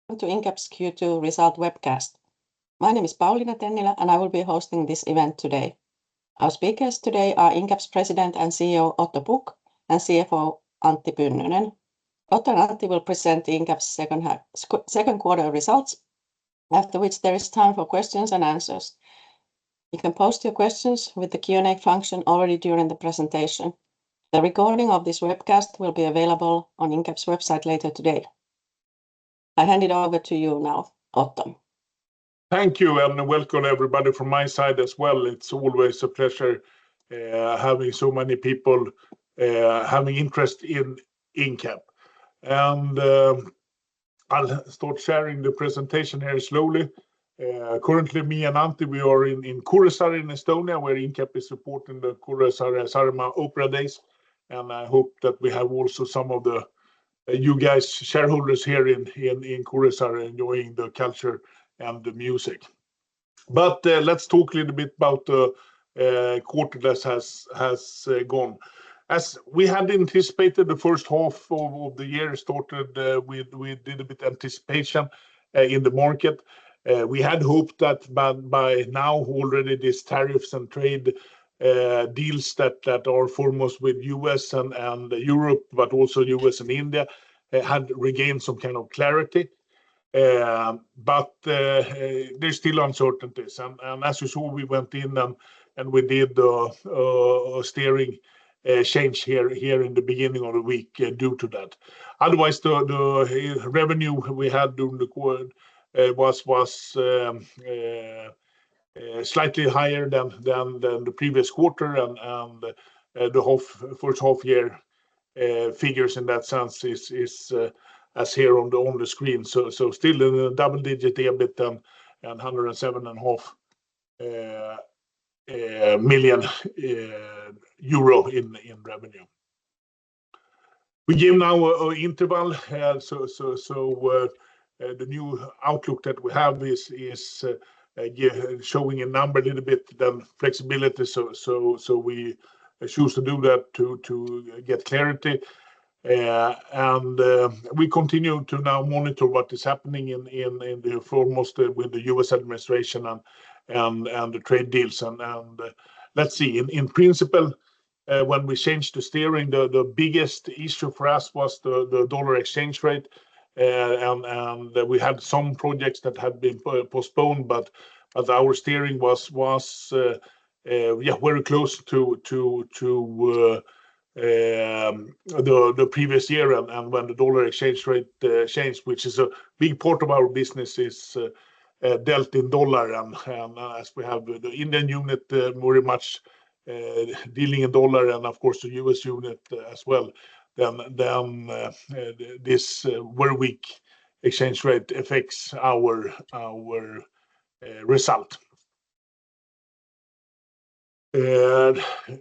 Welcome to Incap's Q2 result webcast. My name is Pauliina Tennilä and I will be hosting this event today. Our speakers today are Incap's President and CEO Otto Pukk and CFO Antti Pynnönen. Otto and Antti will present Incap's second quarter results, after which there is time for questions and answers. You can post your questions with the Q&A function already during the presentation. The recording of this webcast will be available on Incap's website later today. I hand it over to you now, Otto. Thank you and welcome everybody from my side as well. It's always a pleasure having so many people having interest in Incap. And I'll start sharing the presentation here slowly. Currently, me and Antti, we are in Kuressaare in Estonia, where Incap is supporting the Kuressaare Saaremaa Opera Days. And I hope that we have also some of the you guys shareholders here in Kuressaare enjoying the culture and the music. But let's talk a little bit about the quarter that has gone. As we had anticipated, the first half of the year started with a little bit anticipation in the market. We had hoped that by now already these tariffs and trade deals that are foremost with US and Europe, but also US and India, had regained some kind of clarity. But there's still uncertainties. And as you saw, we went in and we did a steering change here in the beginning of the week due to that. Otherwise, the revenue we had during the quarter was slightly higher than the previous quarter, and the first half year figures in that sense is as here on the screen. So still in a double-digit EBIT and 107.5 million euro in revenue. We give now an interval, so the new outlook that we have is showing a number a little bit, then flexibility. So we choose to do that to get clarity. And we continue to now monitor what is happening in the foremost with the US administration and the trade deals. And let's see, in principle, when we changed the steering, the biggest issue for us was the dollar exchange rate. And we had some projects that had been postponed, but our steering was very close to the previous year. And when the dollar exchange rate changed, which is a big part of our business, is dealt in dollar, and as we have the Indian unit very much dealing in dollar, and of course the US unit as well. Then this very weak exchange rate affects our result. A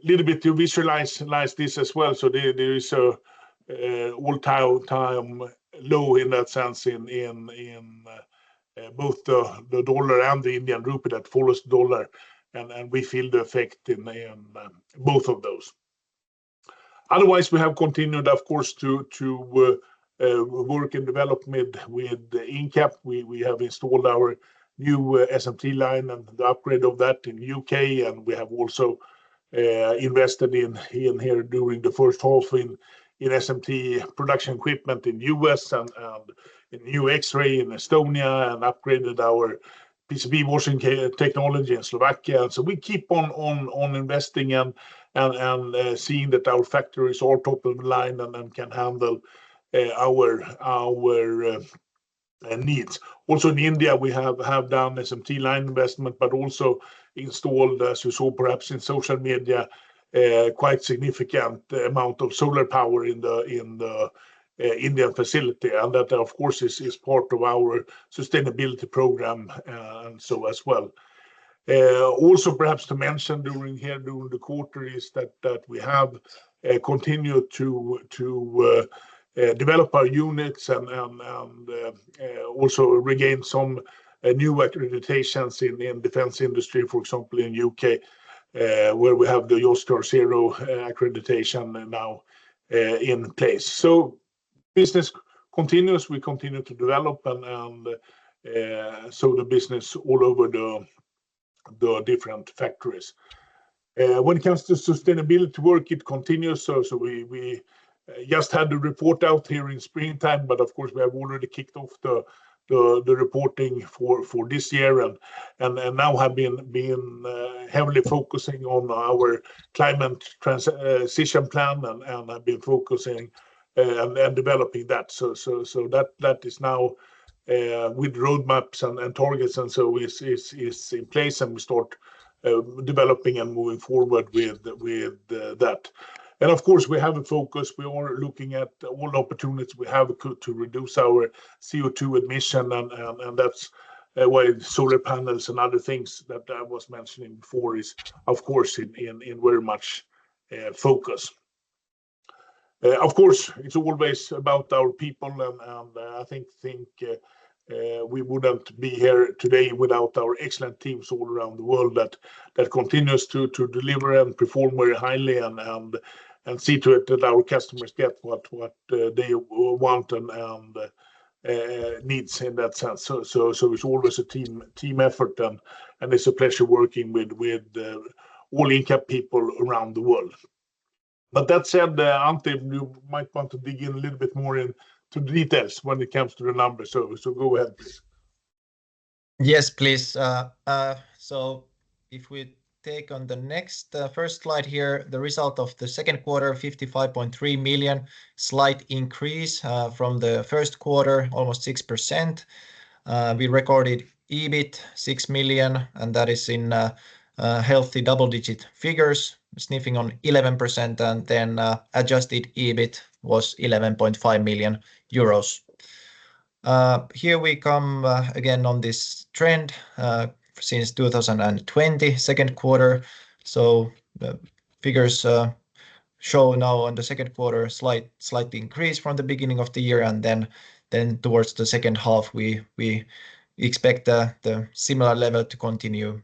little bit to visualize this as well. So there is a all-time low in that sense in both the dollar and the Indian rupee that follows the dollar, and we feel the effect in both of those. Otherwise, we have continued, of course, to work and develop with Incap. We have installed our new SMT line and the upgrade of that in UK, and we have also invested in here during the first half in SMT production equipment in US and in new X-ray in Estonia, and upgraded our PCB washing technology in Slovakia. So we keep on investing and seeing that our factories are top of the line and can handle our needs. Also in India, we have done SMT line investment, but also installed, as you saw perhaps in social media, quite significant amount of solar power in the Indian facility, and that of course is part of our sustainability program, and so as well. Also perhaps to mention during the quarter is that we have continued to develop our units and also regain some new accreditations in defense industry, for example in UK, where we have the JOSTAR Zero accreditation now in place. So business continues. We continue to develop and so the business all over the different factories. When it comes to sustainability work, it continues. So we just had the report out here in springtime, but of course we have already kicked off the reporting for this year and now have been heavily focusing on our climate transition plan and have been focusing and developing that. So that is now with roadmaps and targets and so is in place, and we start developing and moving forward with that. And of course, we have a focus. We are looking at all the opportunities we have to reduce our CO2 emission, and that's why solar panels and other things that I was mentioning before is, of course, in very much focus. Of course, it's always about our people, and I think we wouldn't be here today without our excellent teams all around the world that continues to deliver and perform very highly and see to it that our customers get what they want and needs in that sense. So it's always a team effort, and it's a pleasure working with all Incap people around the world. But that said, Ante, you might want to dig in a little bit more into the details when it comes to the numbers. So go ahead, please. Yes, please. So if we take on the next first slide here, the result of the second quarter, 55.3 million, slight increase from the first quarter, almost 6%. We recorded EBIT 6 million, and that is in healthy double-digit figures, sniffing on 11%, and then adjusted EBIT was 11.5 million euros. Here we come again on this trend since 2020, second quarter. So the figures show now on the second quarter slight increase from the beginning of the year, and then towards the second half we expect the similar level to continue.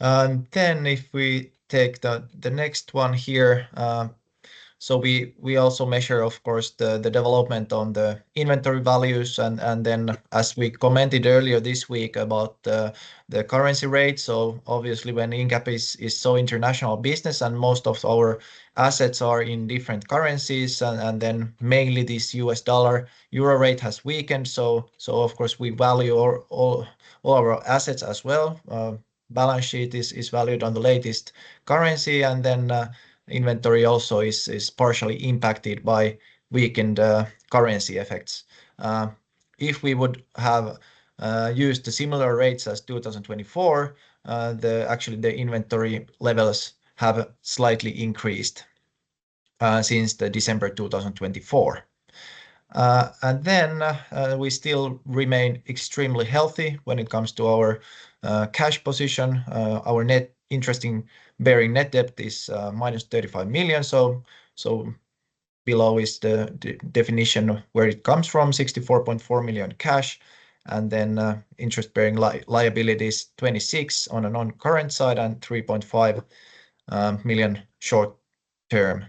And then if we take the next one here, so we also measure, of course, the development on the inventory values, and then as we commented earlier this week about the currency rate. So obviously when Incap is so international business and most of our assets are in different currencies, and then mainly this US dollar euro rate has weakened. So of course we value all our assets as well. Balance sheet is valued on the latest currency, and then inventory also is partially impacted by weakened currency effects. If we would have used the similar rates as 2024, actually the inventory levels have slightly increased since the December 2024. And then we still remain extremely healthy when it comes to our cash position. Our net interest-bearing net debt is minus 35 million. So below is the definition where it comes from, 64.4 million cash, and then interest-bearing liabilities 26 on a non-current side and 3.5 million short term,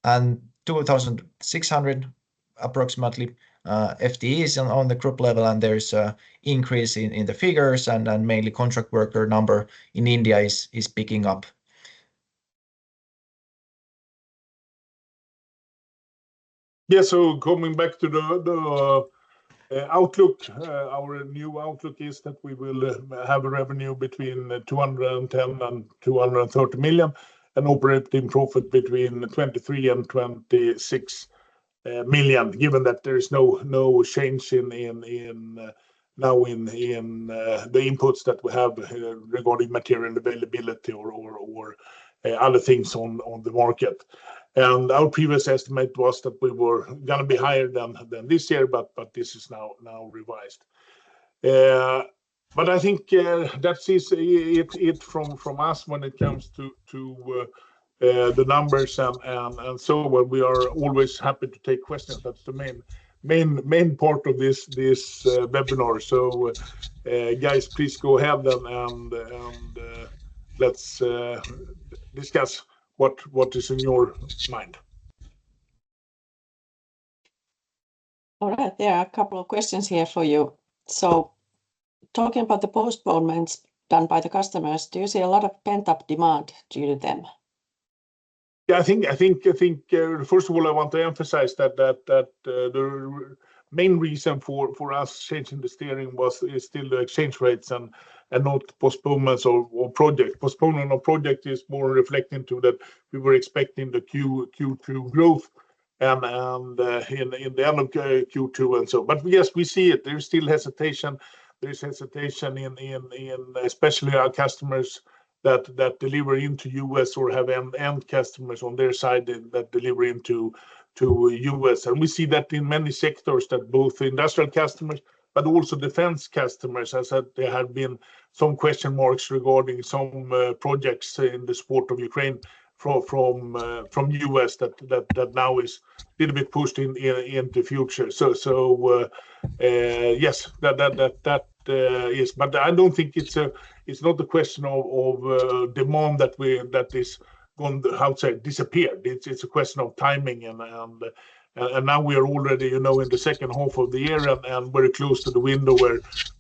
and 2,600 approximately FTEs on the group level, and there's an increase in the figures, and mainly contract worker number in India is picking up. Yeah, so coming back to the outlook, our new outlook is that we will have a revenue between 210 and 230 million, and operating profit between 23 and 26 million, given that there is no change in the inputs that we have regarding material availability or other things on the market. And our previous estimate was that we were going to be higher than this year, but this is now revised. But I think that's it from us when it comes to the numbers and so on. We are always happy to take questions. That's the main part of this webinar. So guys, please go ahead and let's discuss what is in your mind. All right, there are a couple of questions here for you. So, talking about the postponements done by the customers, do you see a lot of pent-up demand due to them? Yeah, I think first of all, I want to emphasize that the main reason for us changing the steering is still the exchange rates and not postponements or project. Postponement of project is more reflecting to that we were expecting the Q2 growth and in the end of Q2 and so. But yes, we see it. There's still hesitation. There's hesitation in especially our customers that deliver into US or have end customers on their side that deliver into US. And we see that in many sectors, that both industrial customers but also defense customers, as there have been some question marks regarding some projects in the support of Ukraine from US that now is a little bit pushed into future. So yes, that is, but I don't think it's not a question of demand that is going to, how to say, disappeared. It's a question of timing and now we are already, in the second half of the year and very close to the window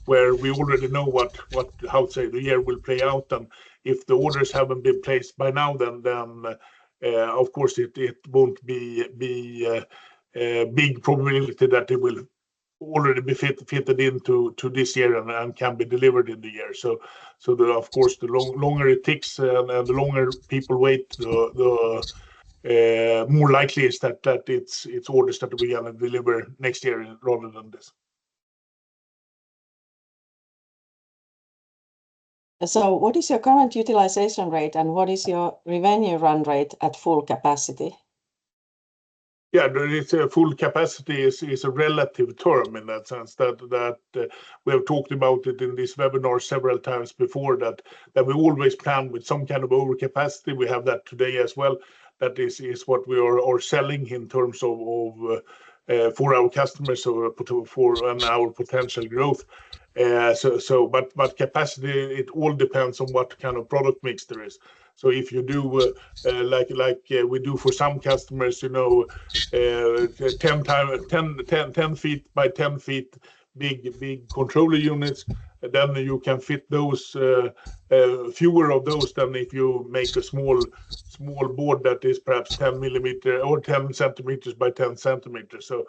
where we already know what how to say the year will play out. And if the orders haven't been placed by now, then of course it won't be a big probability that it will already be fitted into this year and can be delivered in the year. So of course the longer it takes and the longer people wait, the more likely is that it's orders that we're gonna deliver next year rather than this. So what is your current utilization rate and what is your revenue run rate at full capacity? Yeah, it's a full capacity is a relative term in that sense that we have talked about it in this webinar several times before that we always plan with some kind of overcapacity. We have that today as well. That is what we are selling in terms of for our customers or for our potential growth. But capacity, it all depends on what kind of product mix there is. So if you do like we do for some customers, 10 feet by 10 feet big controller units, then you can fit those fewer of those than if you make a small board that is perhaps 10 millimeter or 10 centimeters by 10 centimeters. So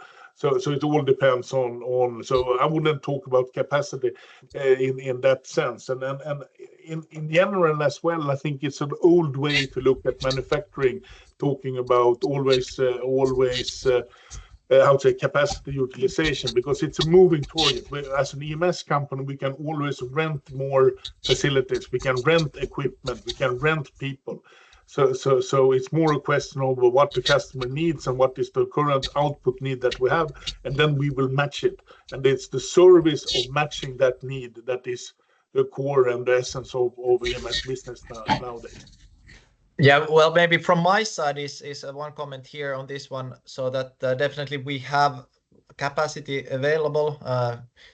it all depends on. So I wouldn't talk about capacity in that sense. And in general as well, I think it's an old way to look at manufacturing, talking about always how to say capacity utilization, because it's a moving target. As an EMS company, we can always rent more facilities, we can rent equipment, we can rent people. So it's more a question of what the customer needs and what is the current output need that we have, and then we will match it. And it's the service of matching that need that is the core and the essence of EMS business nowadays. Yeah, well, maybe from my side is one comment here on this one, so that definitely we have capacity available.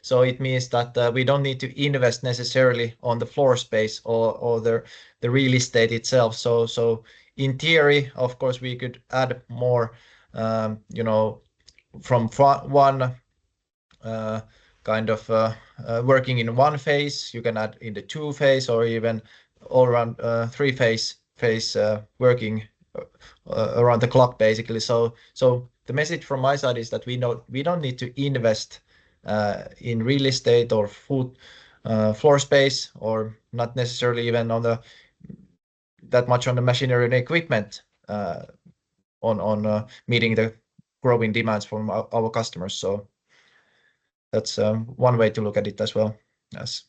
So it means that we don't need to invest necessarily on the floor space or the real estate itself. So in theory, of course, we could add more, from one kind of working in one phase, you can add in the 2 phase or even all around 3 phase working around the clock basically. So the message from my side is that we don't need to invest in real estate or floor space, or not necessarily even that much on the machinery and equipment on meeting the growing demands from our customers. So that's one way to look at it as well. Yes.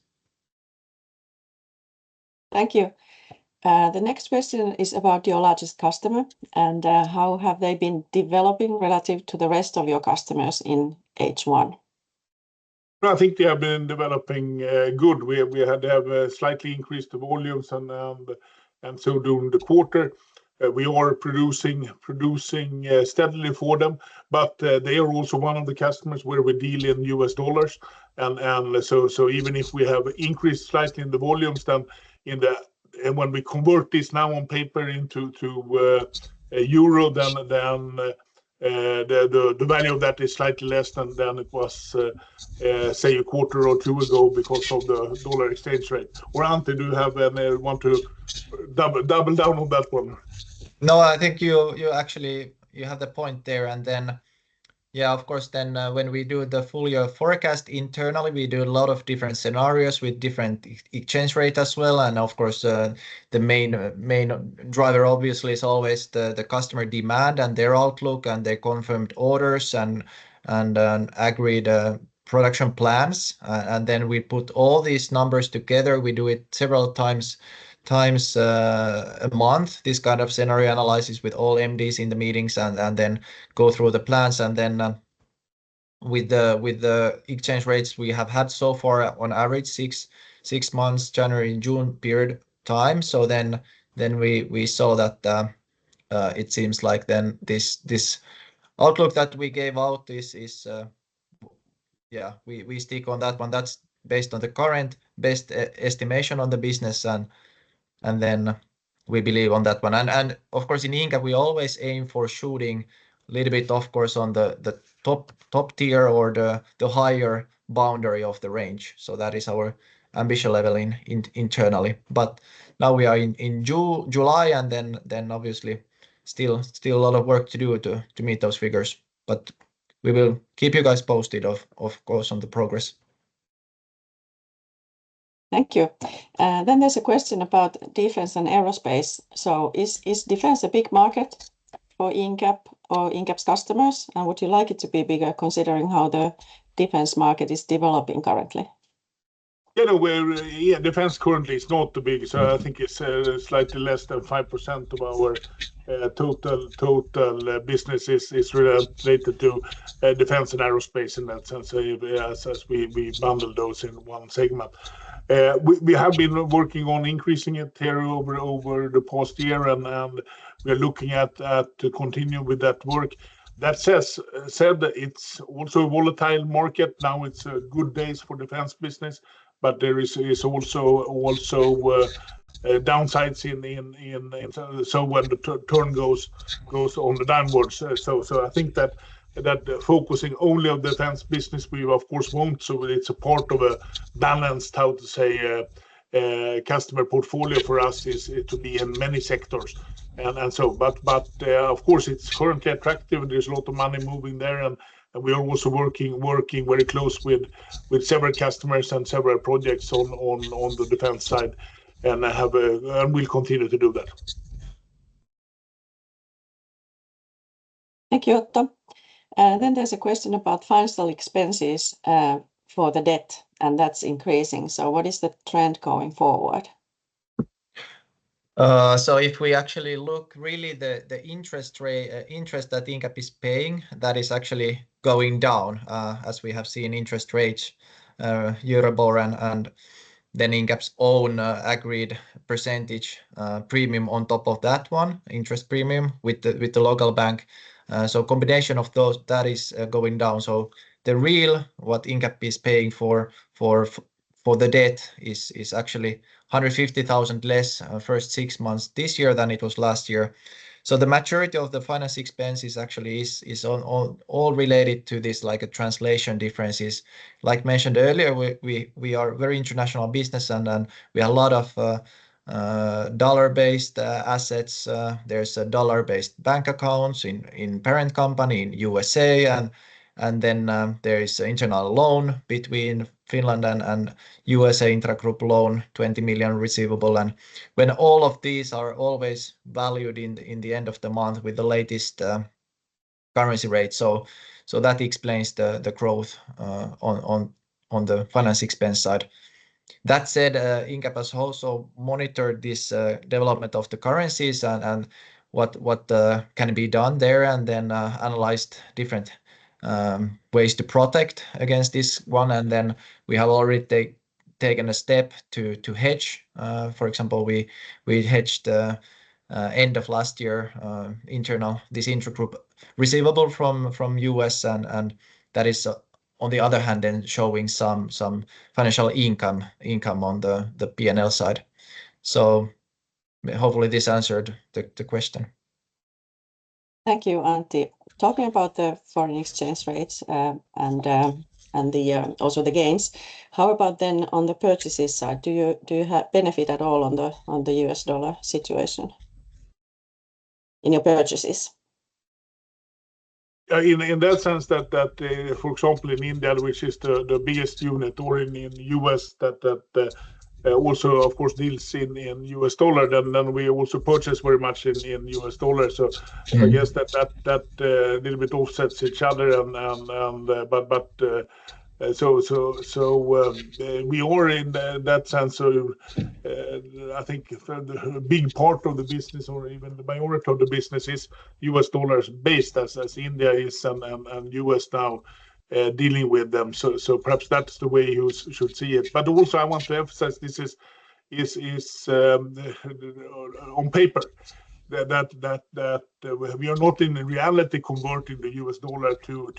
Thank you. The next question is about your largest customer and how have they been developing relative to the rest of your customers in H1? I think they have been developing good. We had to have slightly increased the volumes and so during the quarter. We are producing steadily for them, but they are also one of the customers where we deal in US dollars. And so even if we have increased slightly in the volumes, then and when we convert this now on paper into euro, then the value of that is slightly less than it was, say, a quarter or two ago because of the dollar exchange rate. Or Antti, do you have want to double down on that one? No, I think you actually you have the point there, and then yeah, of course, then when we do the full year forecast internally, we do a lot of different scenarios with different exchange rate as well, and of course the main driver obviously is always the customer demand and their outlook and their confirmed orders and agreed production plans, and then we put all these numbers together. We do it several times a month, this kind of scenario analysis with all MDs in the meetings, and then go through the plans, and then with the exchange rates we have had so far on average 6 months, January and June period time. So then we saw that it seems like then this outlook that we gave out is yeah, we stick on that one. That's based on the current best estimation on the business, and then we believe on that one. And of course in Incap we always aim for shooting a little bit, of course, on the top tier or the higher boundary of the range. So that is our ambition level internally. But now we are in July, and then obviously still a lot of work to do to meet those figures. But we will keep you guys posted of course on the progress. Thank you. Then there's a question about defense and aerospace. So is defense a big market for Incap or Incap's customers? And would you like it to be bigger considering how the defense market is developing currently? Defense currently is not too big, so I think it's slightly less than 5% of our total business is related to defense and aerospace in that sense, as we bundle those in one segment. We have been working on increasing it here over the past year, and we're looking at to continue with that work. That said, it's also a volatile market. Now it's good days for defense business, but there is also downsides in so when the turn goes on the downwards. So I think that focusing only on defense business we of course won't. So it's a part of a balanced, how to say, customer portfolio for us is to be in many sectors, and so. But of course it's currently attractive. There's a lot of money moving there, and we are also working very close with several customers and several projects on the defense side, and we'll continue to do that. Thank you, Otto. Then there's a question about financial expenses for the debt, and that's increasing. So what is the trend going forward? So if we actually look really the interest that Incap is paying, that is actually going down as we have seen interest rates, Euribor and then Incap's own agreed percentage premium on top of that one, interest premium with the local bank. So combination of those, that is going down. So the real what Incap is paying for the debt is actually 150,000 less first 6 months this year than it was last year. So the majority of the finance expenses actually is all related to this, like a translation differences. Like mentioned earlier, we are very international business, and we have a lot of dollar-based assets. There's a dollar-based bank accounts in parent company in USA, and then there is an internal loan between Finland and USA intragroup loan, 20 million receivable. And when all of these are always valued in the end of the month with the latest currency rate, so that explains the growth on the finance expense side. That said, Incap has also monitored this development of the currencies and what can be done there, and then analyzed different ways to protect against this one. And then we have already taken a step to hedge. For example, we hedged end of last year this intragroup receivable from US, and that is on the other hand then showing some financial income on the P&L side. So hopefully this answered the question. Thank you, Antti. Talking about the foreign exchange rates and also the gains, how about then on the purchases side? Do you have benefit at all on the US dollar situation in your purchases? In that sense that for example in India, which is the biggest unit, or in US that also of course deals in US dollar, then we also purchase very much in US dollar. So I guess that little bit offsets each other, we are in that sense. So I think the big part of the business, or even the majority of the business, is US dollars based, as India is and US now dealing with them. So perhaps that's the way you should see it. But also I want to emphasize this is on paper. That we are not in reality converting the US dollar to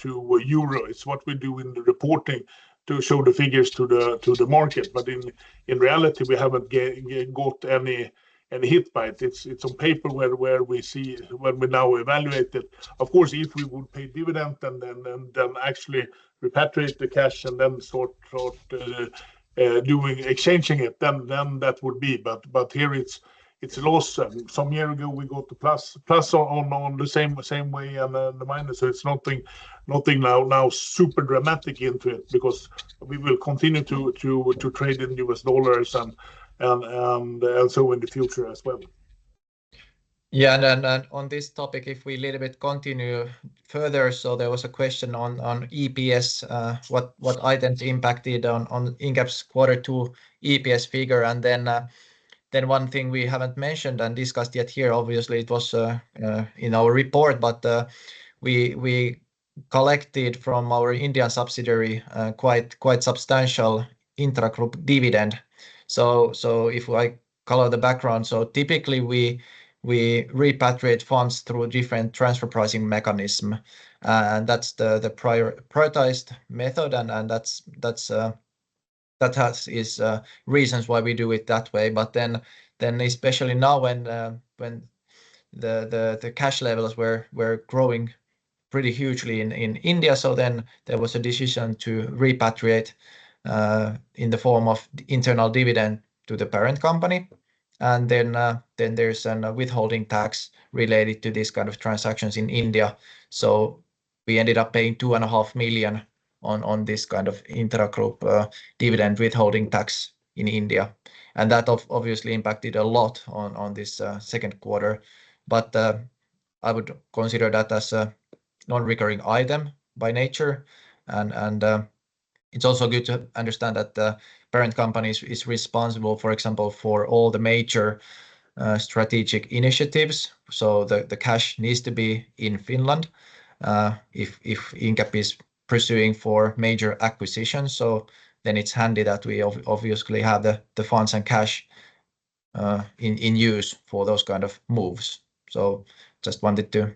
euro. It's what we do in the reporting to show the figures to the market. But in reality, we haven't got any hit by it. It's on paper where we see when we now evaluate it. Of course, if we would pay dividend and then actually repatriate the cash and then start exchanging it, then that would be. But here it's a loss. Some year ago we got the plus on the same way, and the minus. So it's nothing now super dramatic into it, because we will continue to trade in US dollars and so in the future as well. Yeah, and on this topic, if we a little bit continue further, so there was a question on EPS, what items impacted on Incap's Q2 EPS figure, and then one thing we haven't mentioned and discussed yet here, obviously it was in our report, but we collected from our Indian subsidiary quite substantial intra-group dividend. So if I color the background, so typically we repatriate funds through different transfer pricing mechanism, and that's the prioritized method, and that has reasons why we do it that way. But then especially now when the cash levels were growing pretty hugely in India, so then there was a decision to repatriate in the form of internal dividend to the parent company, and then there's a withholding tax related to this kind of transactions in India. So we ended up paying 2.5 million on this kind of intra-group dividend withholding tax in India, and that obviously impacted a lot on this second quarter. But I would consider that as a non-recurring item by nature, and it's also good to understand that the parent company is responsible, for example, for all the major strategic initiatives. So the cash needs to be in Finland if Incap is pursuing for major acquisitions. So then it's handy that we obviously have the funds and cash in use for those kind of moves. So just wanted to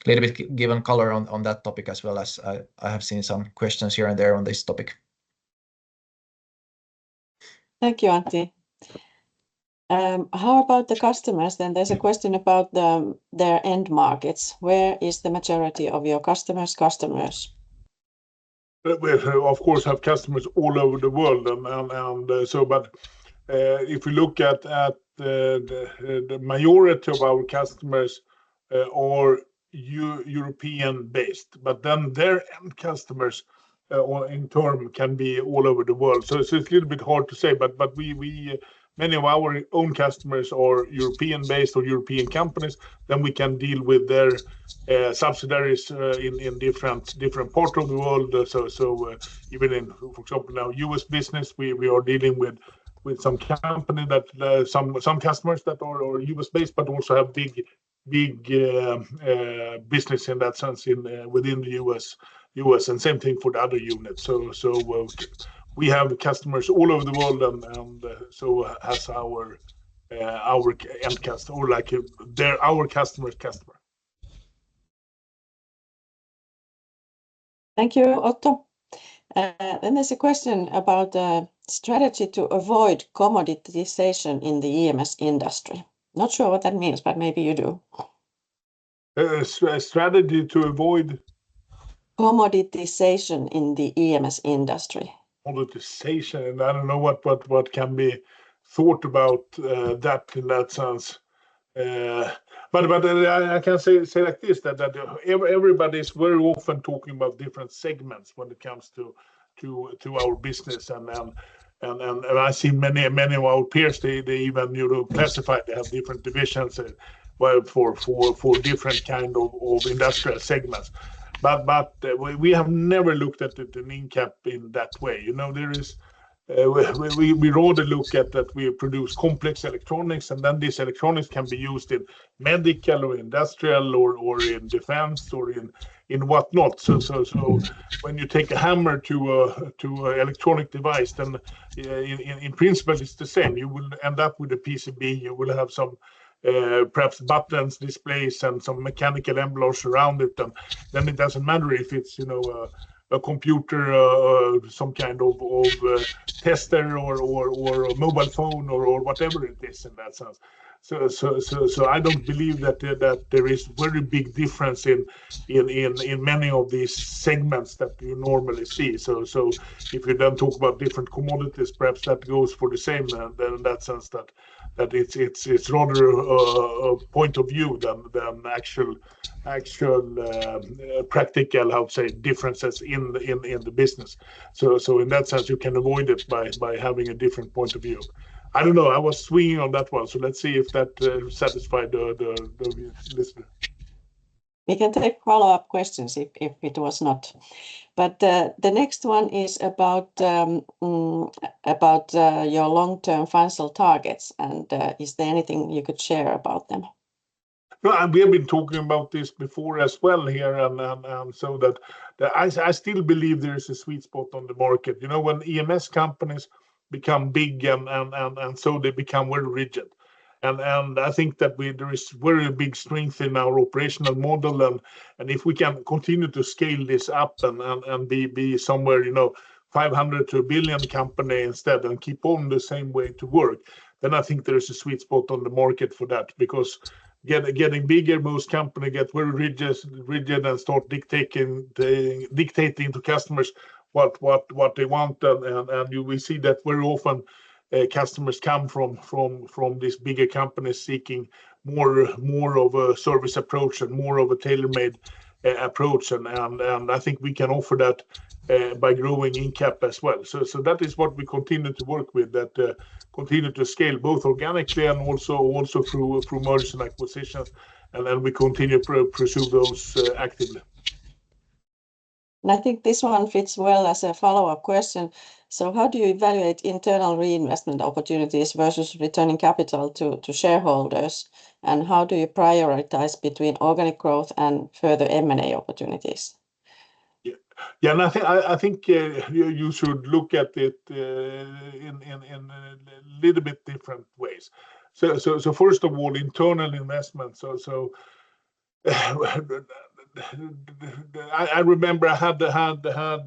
a little bit give color on that topic, as well as I have seen some questions here and there on this topic. Thank you, Antti. How about the customers then? There's a question about their end markets. Where is the majority of your customers? We of course have customers all over the world, but if we look at the majority of our customers are European based, but then their end customers in turn can be all over the world. So it's a little bit hard to say, but we many of our own customers are European based or European companies. Then we can deal with their subsidiaries in different parts of the world. So even in, for example, now US business, we are dealing with some company that some customers that are US based, but also have big business in that sense within the US, and same thing for the other units. So we have customers all over the world, and so has our end customer, or like they're our customer's customer. Thank you, Otto. Then there's a question about the strategy to avoid commoditization in the EMS industry. Not sure what that means, but maybe you do. A strategy to avoid commoditization in the EMS industry. Commoditization, and I don't know what can be thought about that in that sense. But I can say like this, that everybody is very often talking about different segments when it comes to our business, and I see many of our peers, they even classify, they have different divisions well for different kind of industrial segments. But we have never looked at it in Incap in that way. There is we rather look at that we produce complex electronics, and then this electronics can be used in medical or industrial or in defense or in whatnot. So when you take a hammer to an electronic device, then in principle it's the same. You will end up with a PCB. You will have some perhaps buttons, displays, and some mechanical embellishments around it, and then it doesn't matter if it's a computer, some kind of tester or a mobile phone or whatever it is in that sense. So I don't believe that there is very big difference in many of these segments that you normally see. So if you then talk about different commodities, perhaps that goes for the same then in that sense that it's rather a point of view than actual practical, how to say, differences in the business. So in that sense, you can avoid it by having a different point of view. I don't know. I was swinging on that one, so let's see if that satisfied the listener. We can take follow-up questions if it was not. But the next one is about your long-term financial targets, and is there anything you could share about them? No, and we have been talking about this before as well here, and so that I still believe there is a sweet spot on the market. When EMS companies become big and so they become very rigid. And I think that there is very big strength in our operational model, and if we can continue to scale this up and be somewhere 500 to a billion company instead and keep on the same way to work, then I think there is a sweet spot on the market for that, because getting bigger, most companies get very rigid and start dictating to customers what they want, and you will see that very often customers come from these bigger companies seeking more of a service approach and more of a tailor-made approach, and I think we can offer that by growing Incap as well. So that is what we continue to work with, that continue to scale both organically and also through mergers and acquisitions, and then we continue to pursue those actively. And I think this one fits well as a follow-up question. So how do you evaluate internal reinvestment opportunities versus returning capital to shareholders? And how do you prioritize between organic growth and further M&A opportunities? Yeah, and I think you should look at it in a little bit different ways. So first of all, internal investment. So I remember I had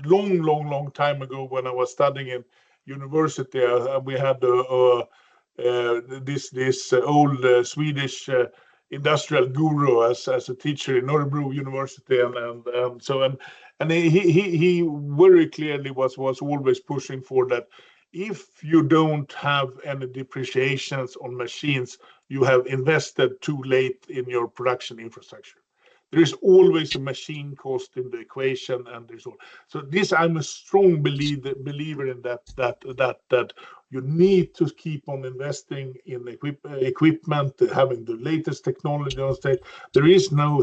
long time ago when I was studying in university. We had this old Swedish industrial guru as a teacher in Örebro University, and he very clearly was always pushing for that. If you don't have any depreciations on machines, you have invested too late in your production infrastructure. There is always a machine cost in the equation, and there's all. So this, I'm a strong believer in that you need to keep on investing in equipment, having the latest technology on stage. There is no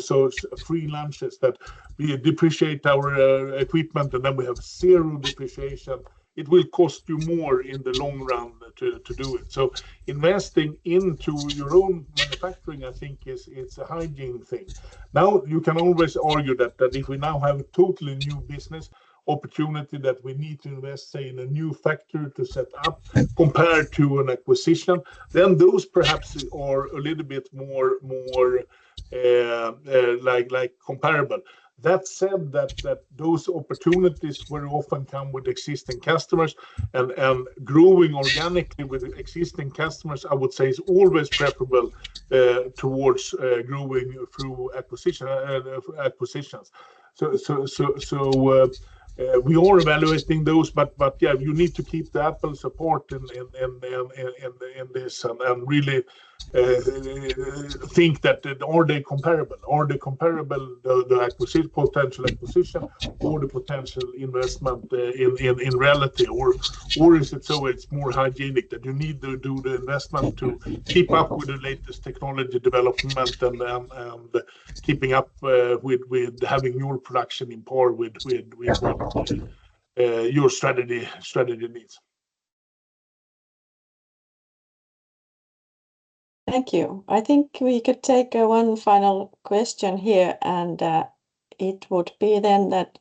free lunches that we depreciate our equipment and then we have zero depreciation. It will cost you more in the long run to do it. So investing into your own manufacturing, I think, it's a hygiene thing. Now you can always argue that if we now have a totally new business opportunity that we need to invest, say, in a new factory to set up compared to an acquisition, then those perhaps are a little bit more like comparable. That said, that those opportunities very often come with existing customers, and growing organically with existing customers, I would say, is always preferable towards growing through acquisitions. We are evaluating those, but yeah, you need to keep the apples apart in this, and really think that are they comparable? Are they comparable, the potential acquisition or the potential investment in reality, or is it so it's more hygienic that you need to do the investment to keep up with the latest technology development and keeping up with having your production in par with what your strategy needs. Thank you. I think we could take one final question here, and it would be then that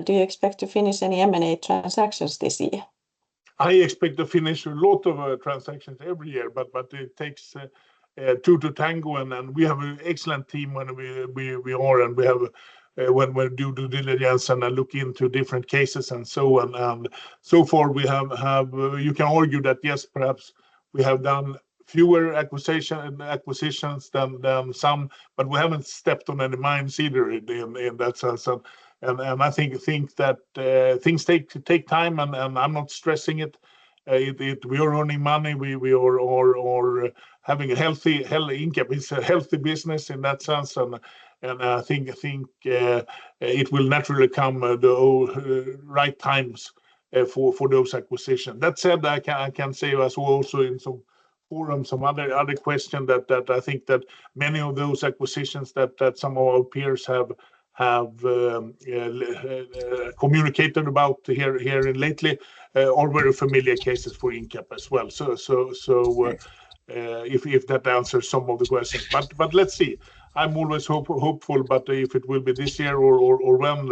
do you expect to finish any M&A transactions this year? I expect to finish a lot of transactions every year, but it takes two to tango, and we have an excellent team when we have when we do due diligence and look into different cases and so on. And so far we have you can argue that yes, perhaps we have done fewer acquisitions than some, but we haven't stepped on any mines either in that sense. And I think that things take time, and I'm not stressing it. We are earning money. We are having a healthy Incap. It's a healthy business in that sense, and I think it will naturally come the right times for those acquisitions. That said, I can say as well, also in some forum, some other question that I think that many of those acquisitions that some of our peers have communicated about here lately are very familiar cases for Incap as well. If that answers some of the questions, but let's see. I'm always hopeful, but if it will be this year or when,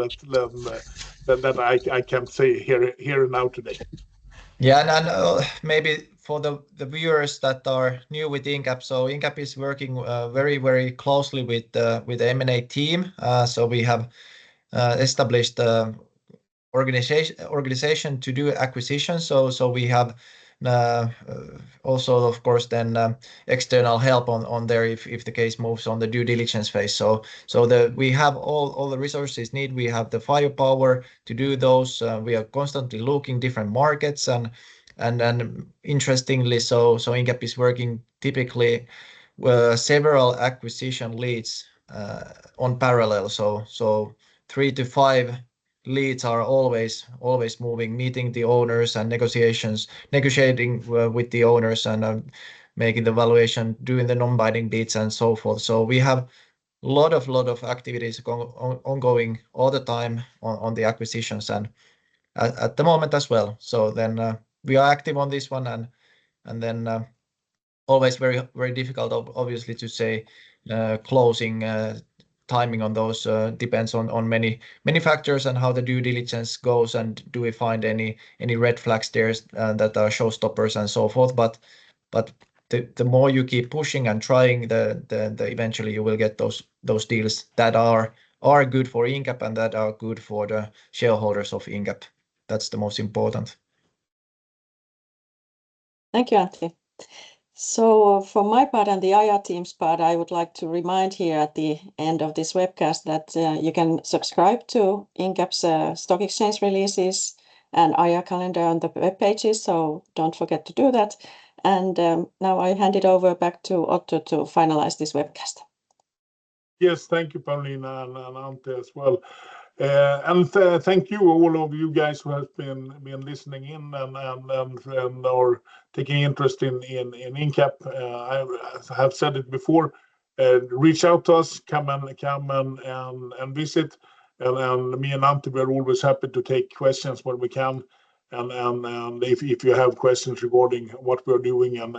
that I can't say here and now today. Yeah, and maybe for the viewers that are new with Incap, so Incap is working very closely with the M&A team. So we have established organization to do acquisitions. So we have also, of course, then external help on there if the case moves on the due diligence phase. So we have all the resources needed. We have the firepower to do those. We are constantly looking different markets, and interestingly, so Incap is working typically several acquisition leads on parallel. So 3 to 5 leads are always moving, meeting the owners and negotiating with the owners, and making the valuation, doing the non-binding bids and so forth. So we have a lot of activities ongoing all the time on the acquisitions, and at the moment as well. So then we are active on this one, and then always very difficult, obviously, to say closing timing on those. Depends on many factors and how the due diligence goes, and do we find any red flags there that are showstoppers and so forth. But the more you keep pushing and trying, the eventually you will get those deals that are good for Incap and that are good for the shareholders of Incap. That's the most important. Thank you, Antti. So for my part and the IR team's part, I would like to remind here at the end of this webcast that you can subscribe to Incap's stock exchange releases and IR calendar on the web pages, so don't forget to do that. And now I hand it over back to Otto to finalize this webcast. Yes, thank you, Paulina and Antti as well. And thank you, all of you guys who have been listening in and are taking interest in Incap. I have said it before. Reach out to us, come and visit. And me and Antti, we're always happy to take questions when we can. And if you have questions regarding what we're doing and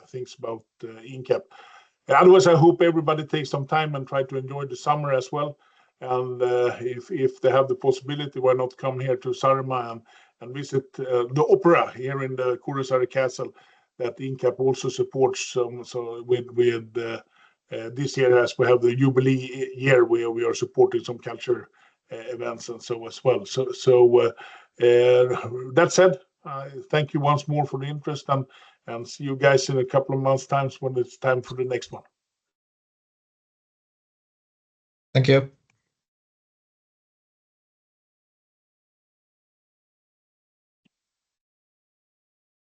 things about Incap. Otherwise, I hope everybody takes some time and try to enjoy the summer as well. And if they have the possibility, why not come here to Saaremaa and visit the opera here in the Kuressaare Castle that Incap also supports with this year, as we have the Jubilee year, where we are supporting some culture events and so as well. That said, thank you once more for the interest, and see you guys in a couple of months' time when it's time for the next one. Thank you.